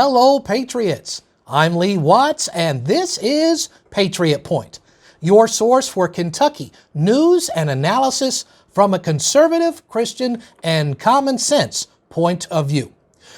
Hello, Patriots. I'm Lee Watts, and this is Patriot Point, your source for Kentucky news and analysis from a conservative, Christian, and common sense point of view.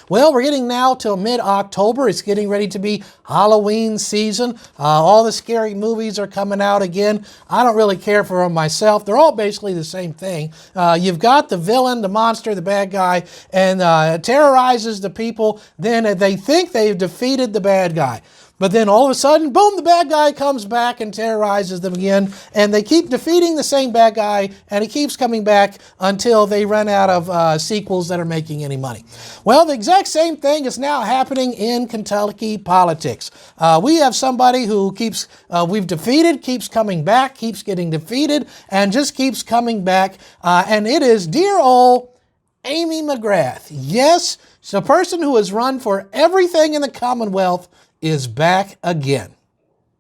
Well, we're getting now till mid-October. It's getting ready to be Halloween season. All the scary movies are coming out again. I don't really care for them myself. They're all basically the same thing. You've got the villain, the monster, the bad guy, and terrorizes the people. Then they think they've defeated the bad guy. But then all of a sudden, boom, the bad guy comes back and terrorizes them again. And they keep defeating the same bad guy, and he keeps coming back until they run out of sequels that are making any money. Well, the exact same thing is now happening in Kentucky politics. We have somebody who we've defeated, keeps coming back, keeps getting defeated, and just keeps coming back. And it is dear old Amy McGrath. Yes, it's a person who has run for everything in the Commonwealth is back again.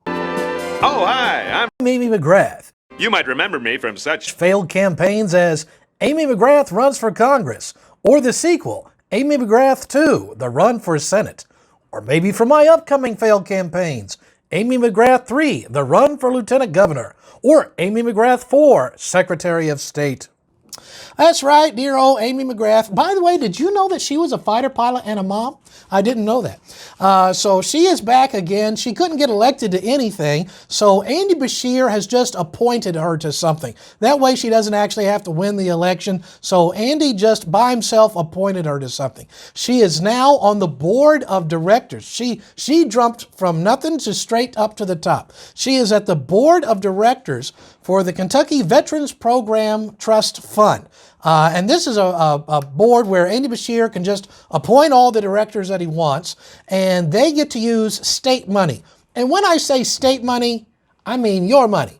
Oh, hi, I'm Amy McGrath. You might remember me from such failed campaigns as Amy McGrath Runs for Congress, or the sequel, Amy McGrath 2, The Run for Senate, or maybe from my upcoming failed campaigns, Amy McGrath 3, The Run for Lieutenant Governor, or Amy McGrath 4, Secretary of State. That's right, dear old Amy McGrath. By the way, did you know that she was a fighter pilot and a mom? I didn't know that. So she is back again. She couldn't get elected to anything, so Andy Beshear has just appointed her to something. That way she doesn't actually have to win the election, so Andy just by himself appointed her to something. She is now on the board of directors. She jumped from nothing to straight up to the top. She is at the board of directors for the Kentucky Veterans Program Trust Fund. And this is a board where Andy Beshear can just appoint all the directors that he wants, and they get to use state money. And when I say state money, I mean your money,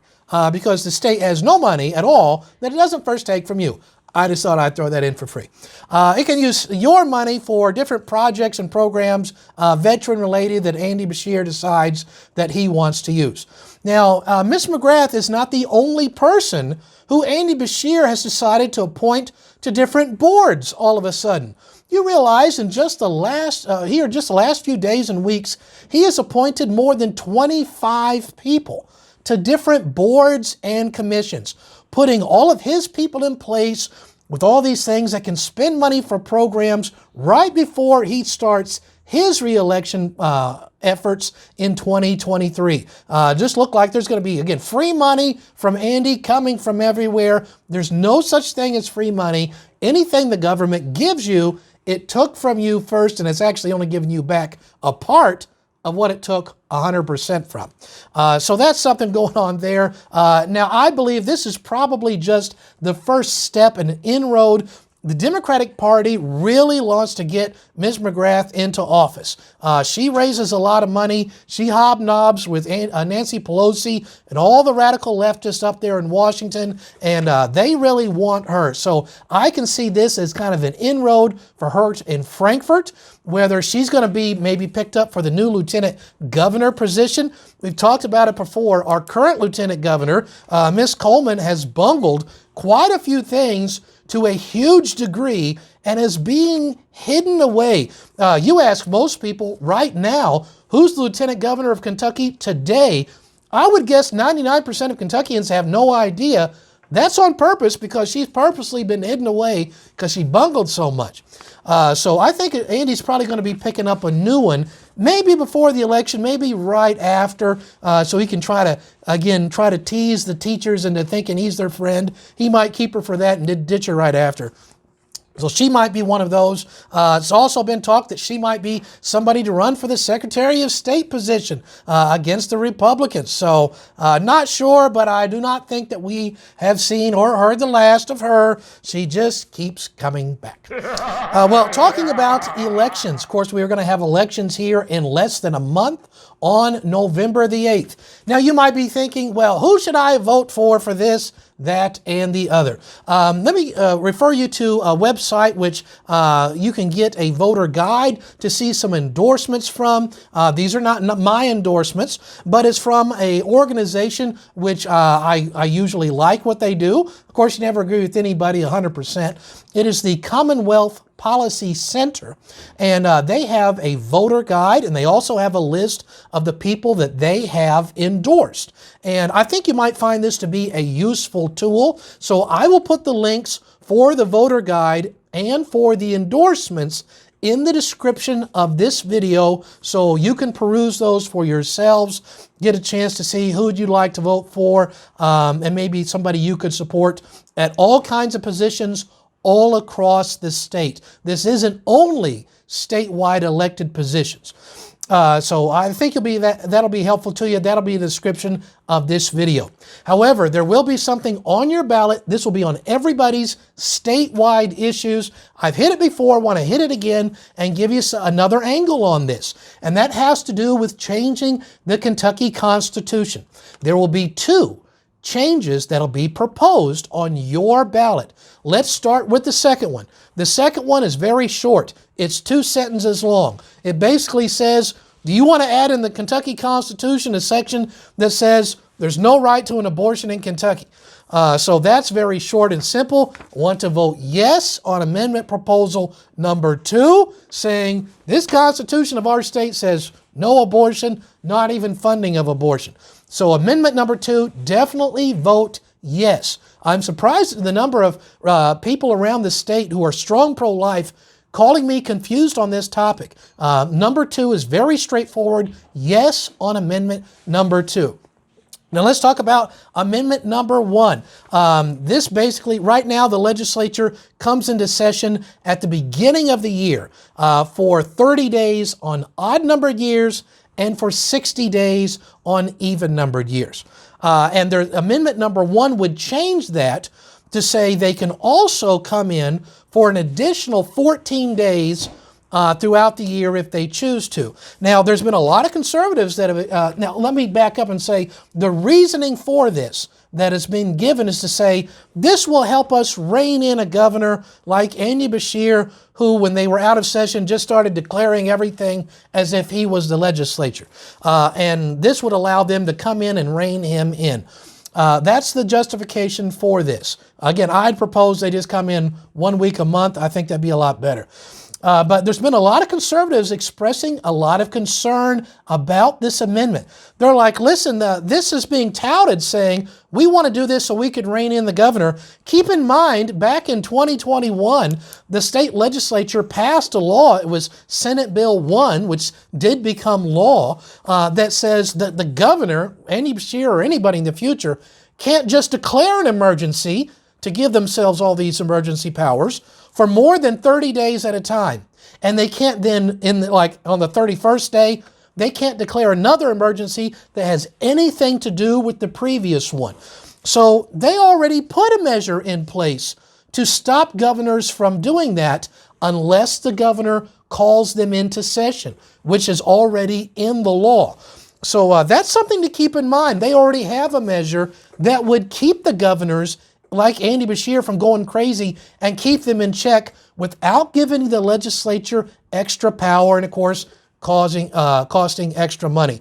because the state has no money at all that it doesn't first take from you. I just thought I'd throw that in for free. It can use your money for different projects and programs, veteran-related, that Andy Beshear decides that he wants to use. Now, Ms. McGrath is not the only person who Andy Beshear has decided to appoint to different boards all of a sudden. You realize in just the last few days and weeks, he has appointed more than 25 people to different boards and commissions, putting all of his people in place with all these things that can spend money for programs right before he starts his re-election efforts in 2023. Just look like there's going to be, again, free money from Andy coming from everywhere. There's no such thing as free money. Anything the government gives you, it took from you first, and it's actually only giving you back a part of what it took 100% from. So that's something going on there. Now, I believe this is probably just the first step, an inroad. The Democratic Party really wants to get Ms. McGrath into office. She raises a lot of money. She hobnobs with Nancy Pelosi and all the radical leftists up there in Washington, and they really want her. So I can see this as kind of an inroad for her in Frankfort, whether she's going to be maybe picked up for the new lieutenant governor position. We've talked about it before. Our current lieutenant governor, Ms. Coleman, has bungled quite a few things to a huge degree and is being hidden away. You ask most people right now, who's the lieutenant governor of Kentucky today? I would guess 99% of Kentuckians have no idea. That's on purpose, because she's purposely been hidden away because she bungled so much. So I think Andy's probably going to be picking up a new one, maybe before the election, maybe right after, so he can try to tease the teachers into thinking he's their friend. He might keep her for that and ditch her right after. So she might be one of those. It's also been talked that she might be somebody to run for the Secretary of State position against the Republicans. So not sure, but I do not think that we have seen or heard the last of her. She just keeps coming back. Well, talking about elections, of course, we are going to have elections here in less than a month on November the 8th. Now, you might be thinking, well, who should I vote for this, that, and the other? Let me refer you to a website which you can get a voter guide to see some endorsements from. These are not my endorsements, but it's from an organization which I usually like what they do. Of course, you never agree with anybody 100%. It is the Commonwealth Policy Center, and they have a voter guide, and they also have a list of the people that they have endorsed. And I think you might find this to be a useful tool. So I will put the links for the voter guide and for the endorsements in the description of this video, so you can peruse those for yourselves, get a chance to see who you'd like to vote for, and maybe somebody you could support at all kinds of positions all across the state. This isn't only statewide elected positions. So I think that'll be helpful to you. That'll be the description of this video. However, there will be something on your ballot. This will be on everybody's statewide issues. I've hit it before, want to hit it again and give you another angle on this. And that has to do with changing the Kentucky Constitution. There will be 2 changes that'll be proposed on your ballot. Let's start with the second one. The second one is very short. It's 2 sentences long. It basically says, do you want to add in the Kentucky Constitution a section that says there's no right to an abortion in Kentucky? So that's very short and simple. I want to vote yes on amendment proposal number 2, saying this Constitution of our state says no abortion, not even funding of abortion. So amendment number 2, definitely vote yes. I'm surprised at the number of people around the state who are strong pro-life calling me confused on this topic. Number 2 is very straightforward. Yes on amendment number 2. Now let's talk about amendment number 1. This basically, right now the legislature comes into session at the beginning of the year for 30 days on odd-numbered years and for 60 days on even-numbered years. And their amendment number 1 would change that to say they can also come in for an additional 14 days throughout the year if they choose to. Now, there's been a lot of conservatives that have, now let me back up and say the reasoning for this that has been given is to say this will help us rein in a governor like Andy Beshear, who, when they were out of session, just started declaring everything as if he was the legislature. And this would allow them to come in and rein him in. That's the justification for this. Again, I'd propose they just come in 1 week a month. I think that'd be a lot better. But there's been a lot of conservatives expressing a lot of concern about this amendment. They're like, listen, this is being touted saying, we want to do this so we could rein in the governor. Keep in mind, back in 2021, the state legislature passed a law. It was Senate Bill 1, which did become law, that says that the governor, Andy Beshear or anybody in the future, can't just declare an emergency to give themselves all these emergency powers for more than 30 days at a time. And they can't then, on the 31st day, they can't declare another emergency that has anything to do with the previous one. So they already put a measure in place to stop governors from doing that unless the governor calls them into session, which is already in the law. So that's something to keep in mind. They already have a measure that would keep the governors like Andy Beshear from going crazy and keep them in check without giving the legislature extra power and, of course, costing extra money.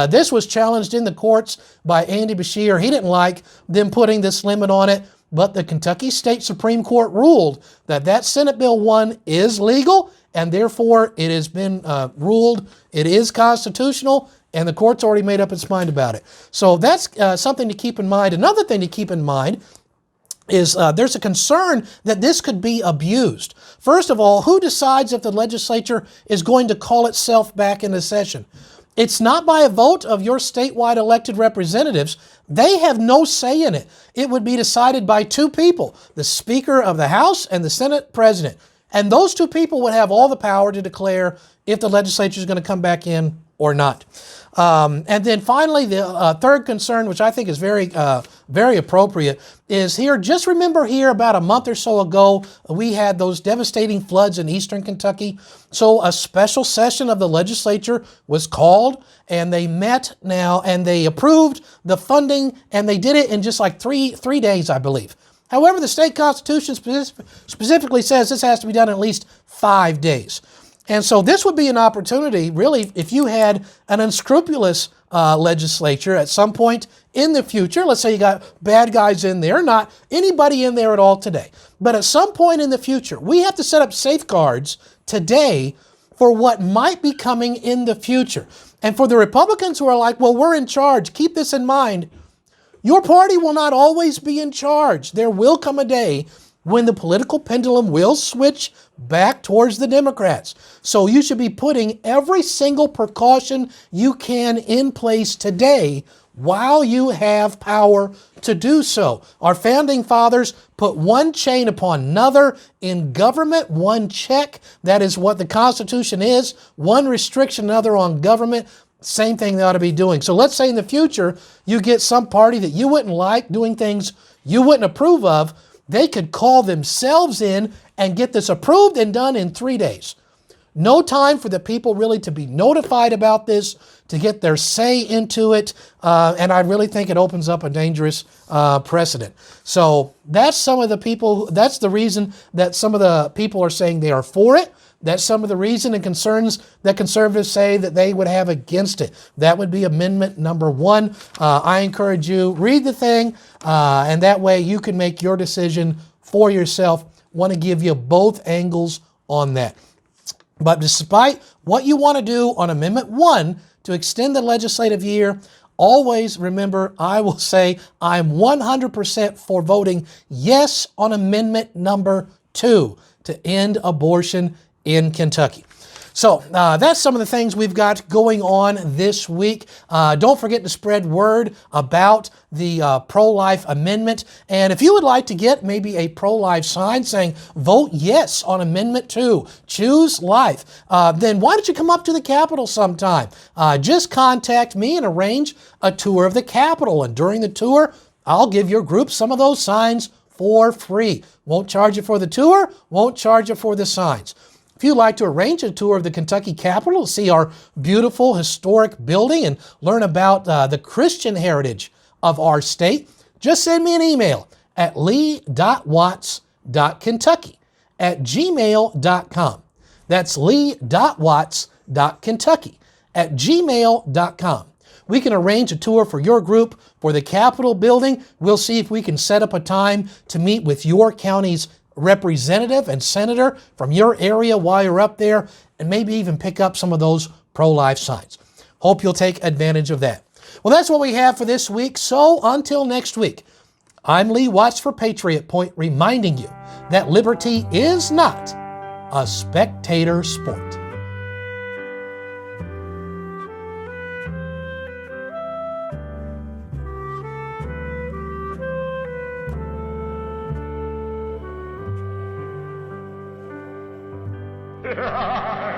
This was challenged in the courts by Andy Beshear. He didn't like them putting this limit on it, but the Kentucky State Supreme Court ruled that Senate Bill 1 is legal, and therefore it has been ruled it is constitutional, and the court's already made up its mind about it. So that's something to keep in mind. Another thing to keep in mind is there's a concern that this could be abused. First of all, who decides if the legislature is going to call itself back into session? It's not by a vote of your statewide elected representatives. They have no say in it. It would be decided by 2 people, the Speaker of the House and the Senate President. And those 2 people would have all the power to declare if the legislature is going to come back in or not. And then finally, the third concern, which I think is very appropriate, is here. Just remember here about a month or so ago, we had those devastating floods in eastern Kentucky. So a special session of the legislature was called, and they met now, and they approved the funding, and they did it in just like three days, I believe. However, the state constitution specifically says this has to be done in at least 5 days. And so this would be an opportunity, really, if you had an unscrupulous legislature at some point in the future. Let's say you got bad guys in there, not anybody in there at all today. But at some point in the future, we have to set up safeguards today for what might be coming in the future. And for the Republicans who are like, well, we're in charge, keep this in mind. Your party will not always be in charge. There will come a day when the political pendulum will switch back towards the Democrats. So you should be putting every single precaution you can in place today while you have power to do so. Our founding fathers put one chain upon another in government, one check. That is what the Constitution is. One restriction, another on government. Same thing they ought to be doing. So let's say in the future you get some party that you wouldn't like doing things you wouldn't approve of. They could call themselves in and get this approved and done in 3 days. No time for the people really to be notified about this, to get their say into it, and I really think it opens up a dangerous precedent. So that's some of the people, that's the reason that some of the people are saying they are for it. That's some of the reason and concerns that conservatives say that they would have against it. That would be amendment number 1. I encourage you, read the thing, and that way you can make your decision for yourself. Want to give you both angles on that. But despite what you want to do on Amendment 1 to extend the legislative year, always remember, I will say I'm 100% for voting yes on Amendment number 2 to end abortion in Kentucky. So that's some of the things we've got going on this week. Don't forget to spread word about the pro-life amendment. And if you would like to get maybe a pro-life sign saying, vote yes on Amendment 2, choose life, then why don't you come up to the Capitol sometime? Just contact me and arrange a tour of the Capitol. And during the tour, I'll give your group some of those signs for free. Won't charge you for the tour, won't charge you for the signs. If you'd like to arrange a tour of the Kentucky Capitol to see our beautiful historic building and learn about the Christian heritage of our state, just send me an email at lee.watts.kentucky@gmail.com. That's lee.watts.kentucky@gmail.com. We can arrange a tour for your group for the Capitol building. We'll see if we can set up a time to meet with your county's representative and senator from your area while you're up there, and maybe even pick up some of those pro-life signs. Hope you'll take advantage of that. Well, that's what we have for this week. So until next week, I'm Lee Watts for Patriot Point, reminding you that liberty is not a spectator sport. Ha ha ha!